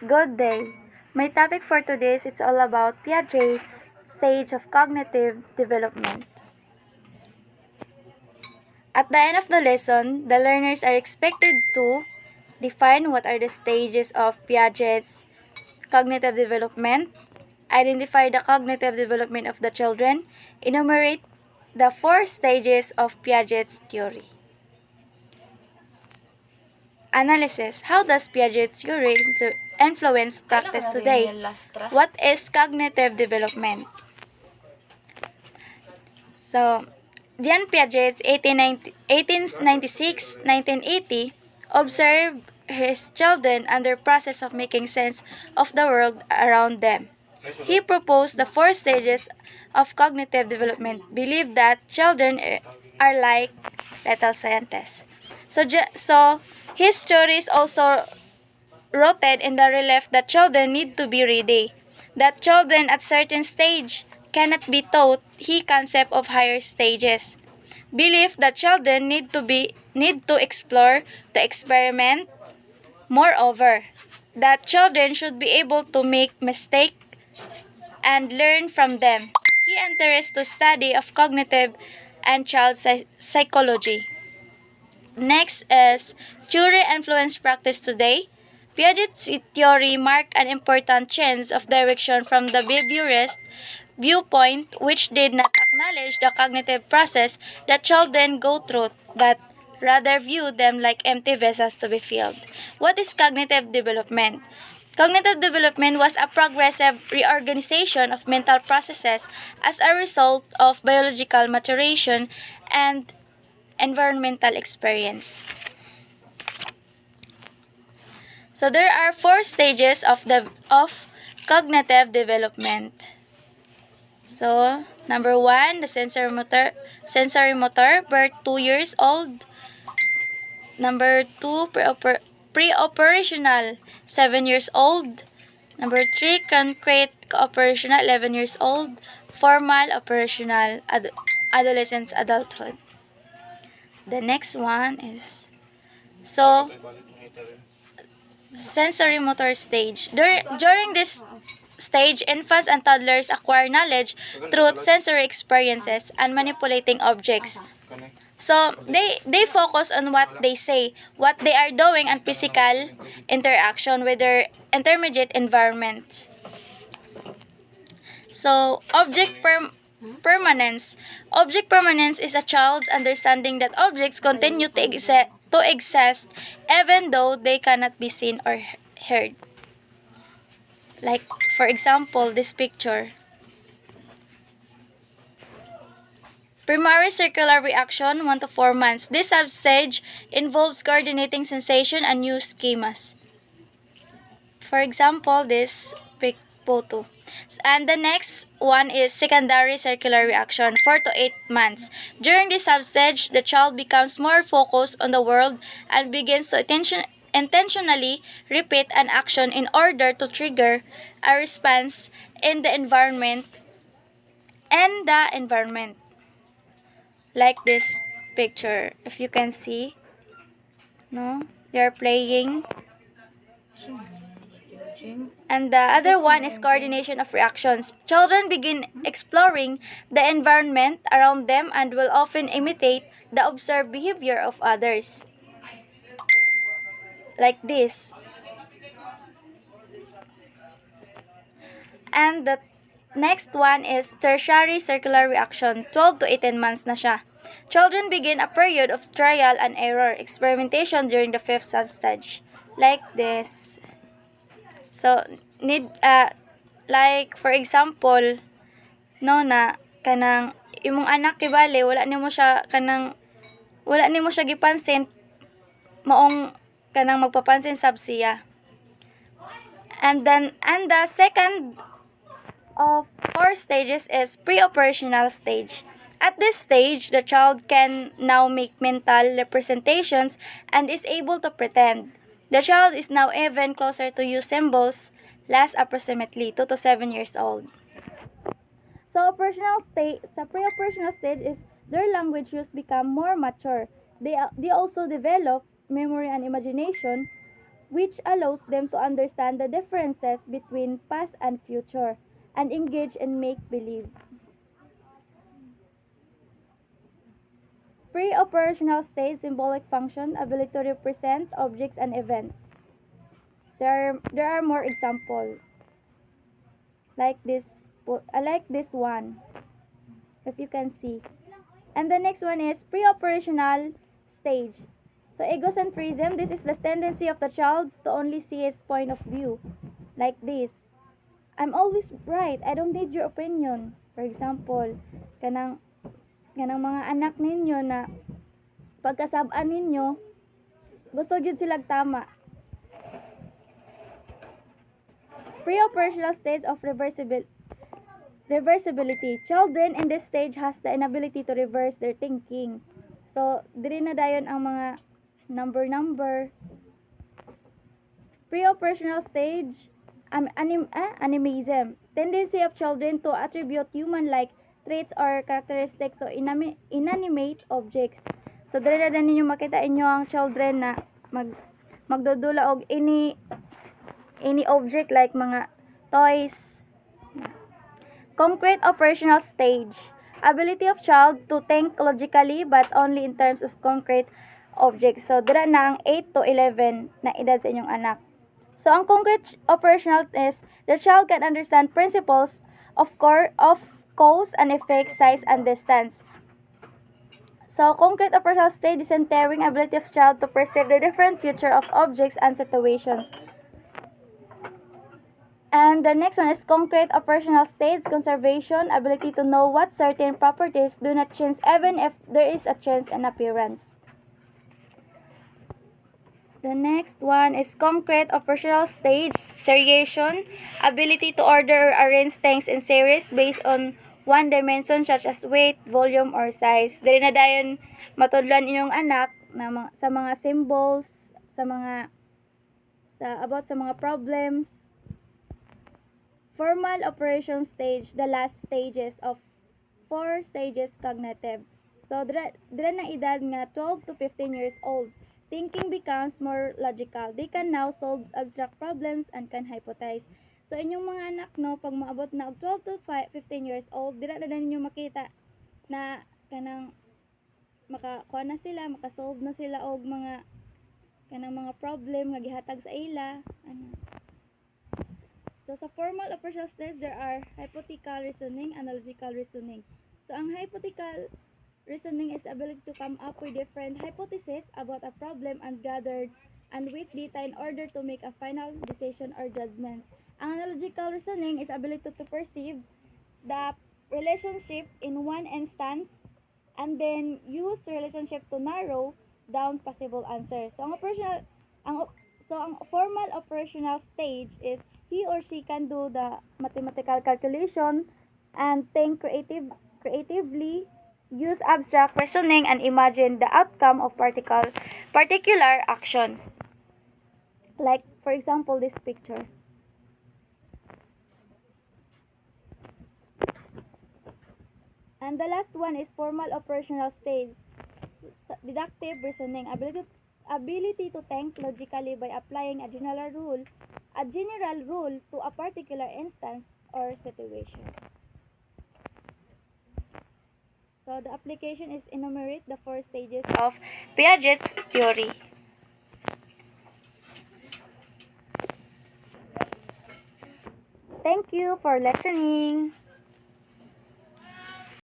Good day. My topic for today is it's all about Piaget's stage of cognitive development. At the end of the lesson, the learners are expected to define what are the stages of Piaget's cognitive development, identify the cognitive development of the children, enumerate the 4 stages of Piaget's theory. Analysis. How does Piaget's theory influence practice today? What is cognitive development? So, Jean Piaget, 1896-1980, observed his children under process of making sense of the world around them. He proposed the 4 stages of cognitive development, believed that children are like little scientists. So his theory is also rooted in the belief that children need to be ready, that children at certain stage cannot be taught the concept of higher stages. Belief that children need to explore, to experiment. Moreover, that children should be able to make mistakes and learn from them. He interested to study of cognitive and child psychology. Next is theory influence practice today. Piaget's theory marked an important change of direction from the behaviorist viewpoint, which did not acknowledge the cognitive process that children go through, but rather view them like empty vessels to be filled. What is cognitive development? Cognitive development was a progressive reorganization of mental processes as a result of biological maturation and environmental experience. So there are 4 stages of cognitive development. So, number 1, the sensory motor, birth 2 years old. Number 2, pre-operational, 7 years old. Number 3, concrete operational, 11 years old. Formal operational, adolescence, adulthood. The next one is, so, sensory motor stage. During this stage, infants and toddlers acquire knowledge through sensory experiences and manipulating objects. So, they focus on what they say, what they are doing, and physical interaction with their intermediate environment. So, permanence. Object permanence is a child's understanding that objects continue to exist even though they cannot be seen or heard. Like, for example, this picture. Primary circular reaction, 1 to 4 months. This substage involves coordinating sensation and new schemas. For example, this photo. And the next one is secondary circular reaction, 4 to 8 months. During this substage, the child becomes more focused on the world and begins to intentionally repeat an action in order to trigger a response in the environment like this picture. If you can see, no, they're playing. And the other one is coordination of reactions. Children begin exploring the environment around them and will often imitate the observed behavior of others. Like this. And the next one is tertiary circular reaction. 12 to 18 months na siya. Children begin a period of trial and error, experimentation during the 5th substage. Like this. So, like, for example, no na, kanang, imong anak kibali, wala nimo siya gipansin, maong, kanang magpapansin sab siya. And the second of 4 stages is pre-operational stage. At this stage, the child can now make mental representations and is able to pretend. The child is now even closer to use symbols, last approximately 2 to 7 years old. So, pre-operational stage is their language use become more mature. They also develop memory and imagination, which allows them to understand the differences between past and future, and engage in make-believe. Pre-operational stage symbolic function, ability to represent objects and events. There are more examples like this. I like this one, if you can see. And the next one is pre-operational stage. So egocentrism, this is the tendency of the child to only see his point of view. Like this. I'm always right. I don't need your opinion. For example, kanang mga anak ninyo na pagkasab-an ninyo, gusto jud silang tama. Pre-operational stage of reversibility. Children in this stage has the inability to reverse their thinking. So, diri na dayon ang mga number. Pre-operational stage, animism. Tendency of children to attribute human-like traits or characteristics to inanimate objects. So, diri na ninyo makita inyo ang children na magdudula og any object like mga toys. Concrete operational stage. Ability of child to think logically but only in terms of concrete objects. So, dira na ang 8 to 11 na edad sa inyong anak. So, ang concrete operational is the child can understand principles of cause and effect, size, and distance. So, concrete operational stage is entering ability of child to perceive the different future of objects and situations. And the next one is concrete operational stage, conservation, ability to know what certain properties do not change even if there is a change in appearance. The next one is concrete operational stage, seriation, ability to order or arrange things in series based on one dimension such as weight, volume, or size. Dili na dayon matudlan inyong anak na sa mga symbols, about sa mga problems. Formal operation stage, the last stages of 4 stages cognitive. So, dira na edad nga 12 to 15 years old. Thinking becomes more logical. They can now solve abstract problems and can hypothesize. So, inyong mga anak, no, pag maabot na 12 to 15 years old, dira na ninyo makita na kanang makakuha na sila, makasolve na sila og mga problem nga gihatag sa ila. So, sa formal operational stage, there are hypothetical reasoning, analogical reasoning. So, ang hypothetical reasoning is ability to come up with different hypotheses about a problem and gather and with data in order to make a final decision or judgment. Ang analogical reasoning is ability to perceive the relationship in one instance and then use the relationship to narrow down possible answers. So, ang formal operational stage is he or she can do the mathematical calculation and think creatively, use abstract reasoning, and imagine the outcome of particular actions. Like, for example, this picture. And the last one is formal operational stage, deductive reasoning, ability to think logically by applying a general rule to a particular instance or situation. So the application is enumerate the 4 stages of Piaget's theory. Thank you for listening.